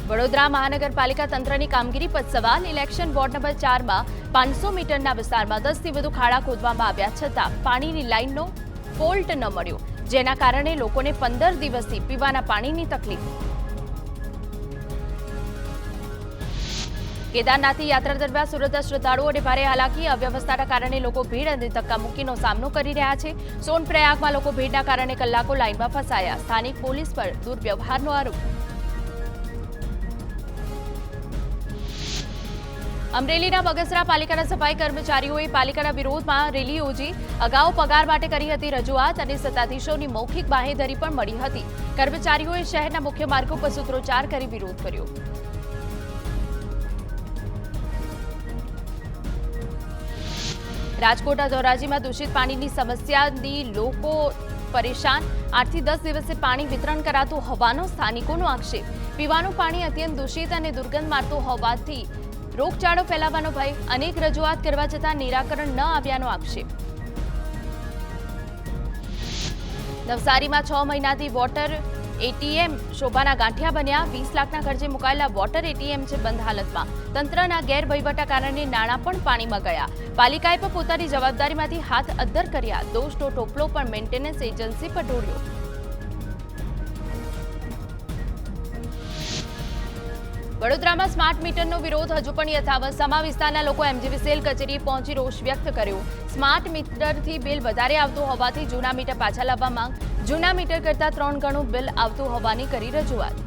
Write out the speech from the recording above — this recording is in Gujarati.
વડોદરા મહાનગરપાલિકા તંત્રની કામગીરી પર સવાલ। ઇલેક્શન વોર્ડ નંબર 4 માં 500 મીટરના વિસ્તારમાં 10 થી વધુ ખાડા ખોદવામાં આવ્યા છતાં પાણીની લાઇનનો ફોલ્ટ ન મળ્યો, જેના કારણે લોકોને 15 દિવસથી પીવાના પાણીની તકલીફ। કેદારનાથની યાત્રા દરમિયાન સુરતના શ્રદ્ધાળુઓને ભારે હાલાકી। અવ્યવસ્થાના કારણે લોકો ભીડ અને ધક્કામુક્કીનો સામનો કરી રહ્યા છે। સોનપ્રયાગમાં લોકો ભીડના કારણે કલાકો લાઇનમાં ફસાયા। સ્થાનિક પોલીસ પર દુર્વ્યવહારનો આરોપ। અમરેલીના બગસરા પાલિકાના સફાઈ કર્મચારીઓએ પાલિકાના વિરોધમાં રેલી યોજી। અગાઉ પગાર માટે કરી હતી રજૂઆત અને સત્તાધીશોની મૌખિક બાંહેધરી પણ મળી હતી। કર્મચારીઓએ શહેરના મુખ્ય માર્ગો પર સૂત્રોચ્ચાર કરી વિરોધ કર્યો। રાજકોટના ધોરાજીમાં દૂષિત પાણીની સમસ્યાથી લોકો પરેશાન। 8 થી 10 દિવસે પાણી વિતરણ કરાતું હોવાનો સ્થાનિકોનો આક્ષેપ। પીવાનું પાણી અત્યંત દૂષિત અને દુર્ગંધ મારતું હોવાથી રોગચાળો ફેલાવાનો ભય। અનેક રજૂઆત કરવા છતાં નિરાકરણ ન આવ્યાનો આક્ષેપ। નવસારીમાં 6 મહિનાથી વોટર એટીએમ શોભાના ગાંઠિયા બન્યા। 20 લાખના ખર્ચે મુકાયેલા વોટર એટીએમ છે બંધ હાલતમાં। તંત્રના ગેરવહીવટના કારણે નાણાં પણ પાણીમાં ગયા। પાલિકાએ પણ પોતાની જવાબદારીમાંથી હાથ અદ્ધર કર્યા। દોષનો ટોપલો પણ મેન્ટેનન્સ એજન્સી પર ઢોળ્યો। વડોદરામાં સ્માર્ટ મીટરનો વિરોધ હજુ પણ યથાવત। સમા વિસ્તારના લોકો એમજીવીસીએલ કચેરીએ પહોંચી રોષ વ્યક્ત કર્યો। સ્માર્ટ મીટરથી બિલ વધારે આવતું હોવાથી જૂના મીટર પાછા લાવવા માંગ। જૂના મીટર કરતાં 3 ગણું બિલ આવતું હોવાની કરી રજૂઆત।